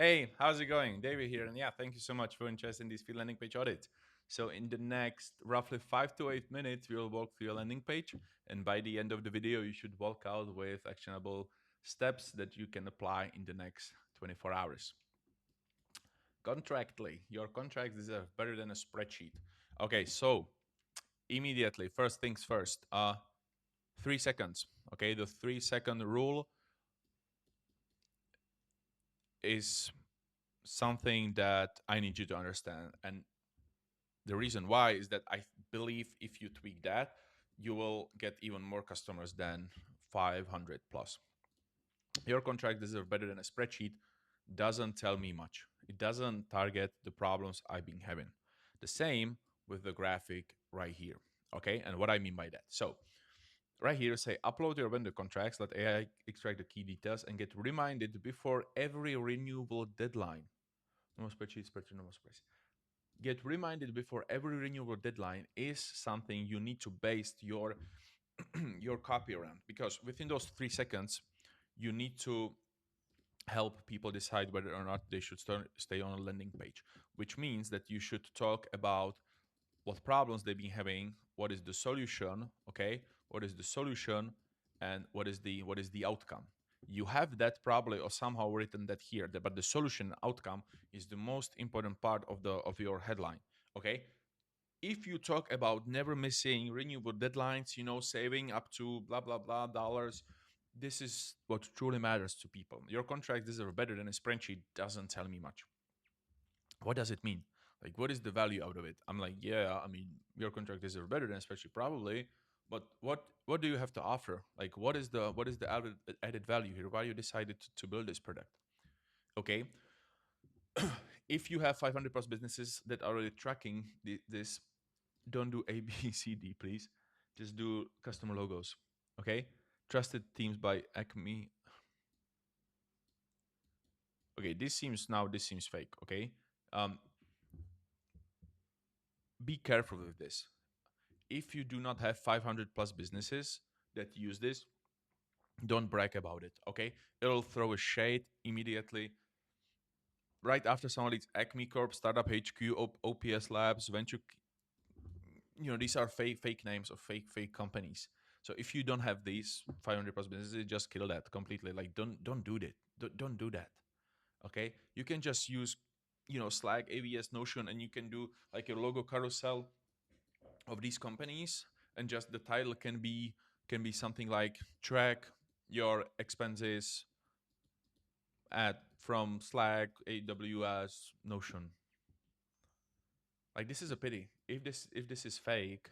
Hey, how's it going? David here, and yeah, thank you so much for interested in this field landing page audit. So in the next roughly 5 to 8 minutes, we will walk through your landing page, and by the end of the video, you should walk out with actionable steps that you can apply in the next 24 hours. Contractly, your contracts deserve better than a spreadsheet. Okay, so immediately, first things first. 3 seconds. Okay, the 3 second rule is something that I need you to understand, and the reason why is that I believe if you tweak that, you will get even more customers than 500 plus. Your contract deserves better than a spreadsheet doesn't tell me much. It doesn't target the problems I've been having. The same with the graphic right here. Okay, and what I mean by that. So right here, say upload your vendor contracts, let AI extract the key details, and get reminded before every renewable deadline. No spreadsheet, spreadsheet, no spreadsheet. Get reminded before every renewable deadline is something you need to base your your copy around, because within those 3 seconds you need to help people decide whether or not they should stay on a landing page, which means that you should talk about what problems they've been having, what is the solution, okay, what is the solution, and what is the outcome. You have that probably or somehow written that here, but the solution outcome is the most important part of your headline. Okay, if you talk about never missing renewable deadlines, saving up to blah blah blah dollars, this is what truly matters to people. Your contract deserve better than a spreadsheet doesn't tell me much. What does it mean? Like, what is the value out of it? I'm like, yeah, I mean, your contract is better than especially probably, but what do you have to offer? Like, what is the added value here? Why you decided to build this product? Okay, if you have 500 plus businesses that are already tracking this, don't do A, B, C, D, please. Just do customer logos. Okay, trusted teams by Acme. Okay, this seems fake. Okay, um, be careful with this. If you do not have 500 plus businesses that use this, don't brag about it. Okay, it'll throw a shade immediately right after some of these Acme Corp, Startup HQ, OPS Labs, Venture. These are fake names of fake companies. So if you don't have these 500 plus businesses, just kill that completely. Like, don't do that. Don't do that. Okay, you can just use Slack, AVS, Notion, and you can do like a logo carousel of these companies, and just the title can be something like track your expenses at from Slack, AWS, Notion. Like, this is a pity. If this is fake,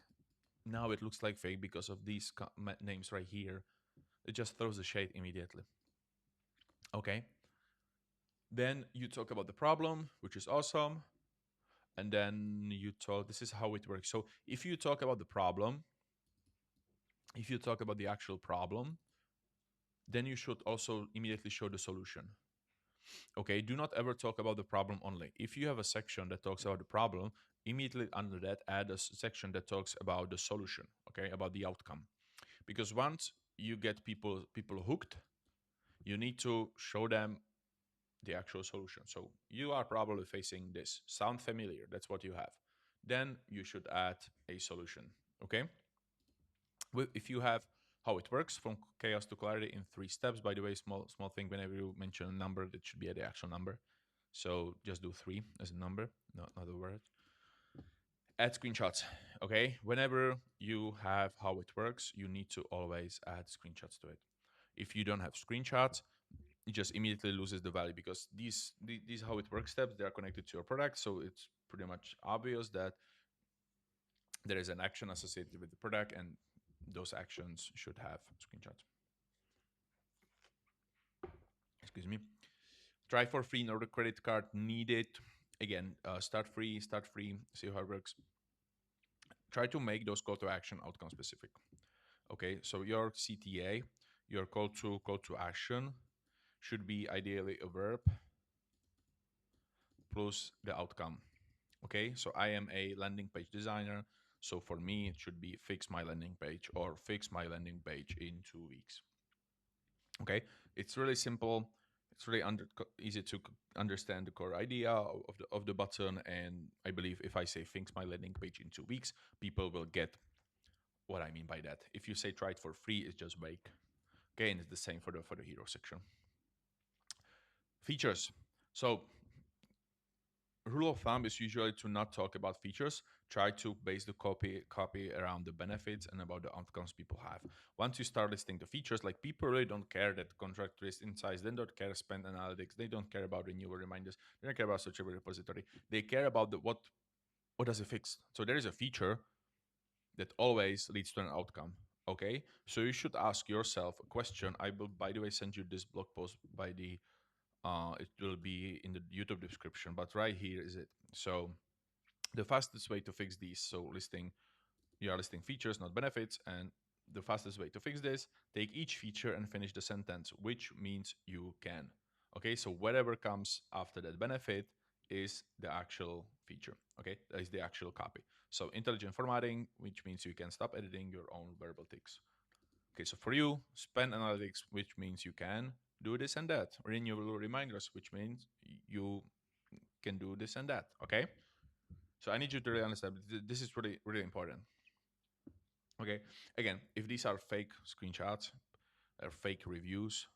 now it looks like fake because of these names right here. It just throws the shade immediately. Okay, then you talk about the problem, which is awesome, and then you talk. This is how it works. So if you talk about the problem, if you talk about the actual problem, then you should also immediately show the solution. Okay, do not ever talk about the problem only. If you have a section that talks about the problem, immediately under that add a section that talks about the solution, okay, about the outcome. Because once you get people hooked, you need to show them the actual solution. So you are probably facing this. Sound familiar? That's what you have. Then you should add a solution, okay? If you have how it works from chaos to clarity in 3 steps. By the way, small thing, whenever you mention a number, that should be the actual number. So just do 3 as a number, not a word. Add screenshots. Okay, whenever you have how it works, you need to always add screenshots to it. If you don't have screenshots, it just immediately loses the value, because these how it works steps, they are connected to your product, so it's pretty much obvious that there is an action associated with the product, and those actions should have screenshots. Excuse me. Try for free, no credit card needed. Again, start free, see how it works. Try to make those call to action outcome specific. Okay, so your CTA, your call to action, should be ideally a verb plus the outcome. Okay, so I am a landing page designer, so for me it should be fix my landing page or fix my landing page in 2 weeks. Okay, it's really simple. it's really easy to understand the core idea of the button. And I believe if I say fix my landing page in 2 weeks, people will get what I mean by that. If you say try it for free, it's just vague. Okay, and it's the same for the hero section. Features. So rule of thumb is usually to not talk about features. Try to base the copy around the benefits and about the outcomes people have. Once you start listing the features, like people really don't care that contract risk insights, they don't care spend analytics, they don't care about renewal reminders, they don't care about searchable repository. They care about what does it fix. So there is a feature that always leads to an outcome. Okay, so you should ask yourself a question. I will, by the way, send you this blog post by the it will be in the YouTube description, but right here is it. So the fastest way to fix these, so you are listing features, not benefits, and the fastest way to fix this, take each feature and finish the sentence, which means you can. Okay, so whatever comes after that benefit is the actual feature. Okay, that is the actual copy. So intelligent formatting, which means you can stop editing your own verbal tics. Okay, so for you, spend analytics, which means you can do this and that. Renewable reminders, which means you can do this and that. Okay, so I need you to really understand. This is really, really important. Okay, again, if these are fake screenshots or fake reviews,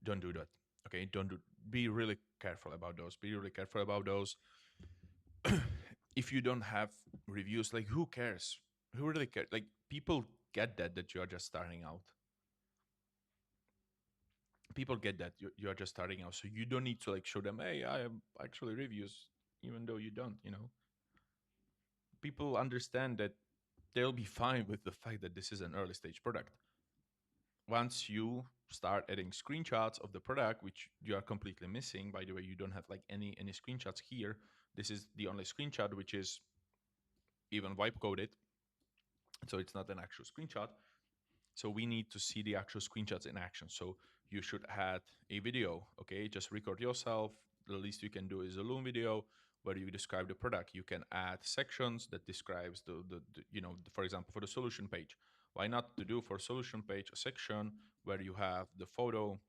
don't do that. Okay, don't do. Be really careful about those. Be really careful about those. If you don't have reviews, like who cares? Who really cares? Like people get that you are just starting out. People get that you are just starting out, so you don't need to like show them, hey, I have actually reviews, even though you don't. People understand that they'll be fine with the fact that this is an early stage product. Once you start adding screenshots of the product, which you are completely missing, by the way, you don't have like any screenshots here. This is the only screenshot which is even wipe coded, so it's not an actual screenshot. So we need to see the actual screenshots in action. So you should add a video. Okay, just record yourself. The least you can do is a Loom video where you describe the product. You can add sections that describes for example, for the solution page. Why not to do for solution page a section where you have the photo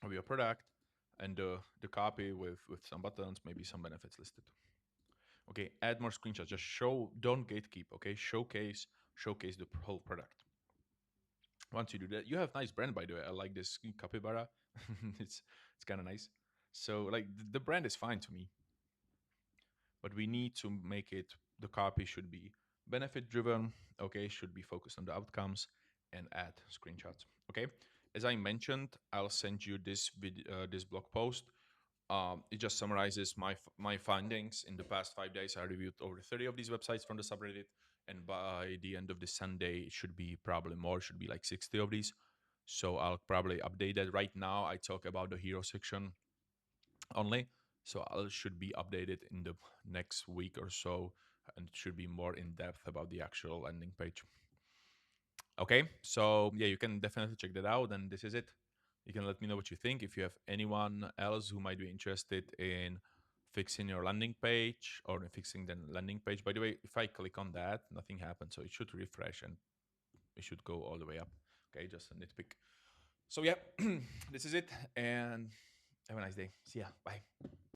of your product and the copy with some buttons, maybe some benefits listed. Okay, add more screenshots. Just show, don't gatekeep. Okay, showcase the whole product. Once you do that, you have nice brand, by the way. I like this capybara. it's kind of nice. So like the brand is fine to me, but we need to make it. The copy should be benefit driven. Okay, should be focused on the outcomes and add screenshots. Okay, as I mentioned, I'll send you this blog post. It just summarizes my findings. In the past 5 days, I reviewed over 30 of these websites from the subreddit, and by the end of this Sunday, it should be probably more. Should be like 60 of these. So I'll probably update that. Right now, I talk about the hero section only. So I should be updated in the next week or so, and it should be more in depth about the actual landing page. Okay, so yeah, you can definitely check that out, and this is it. You can let me know what you think. If you have anyone else who might be interested in fixing your landing page or in fixing the landing page. By the way, if I click on that, nothing happens, so it should refresh and it should go all the way up. Okay, just a nitpick. So yeah, this is it, and have a nice day. See ya. Bye.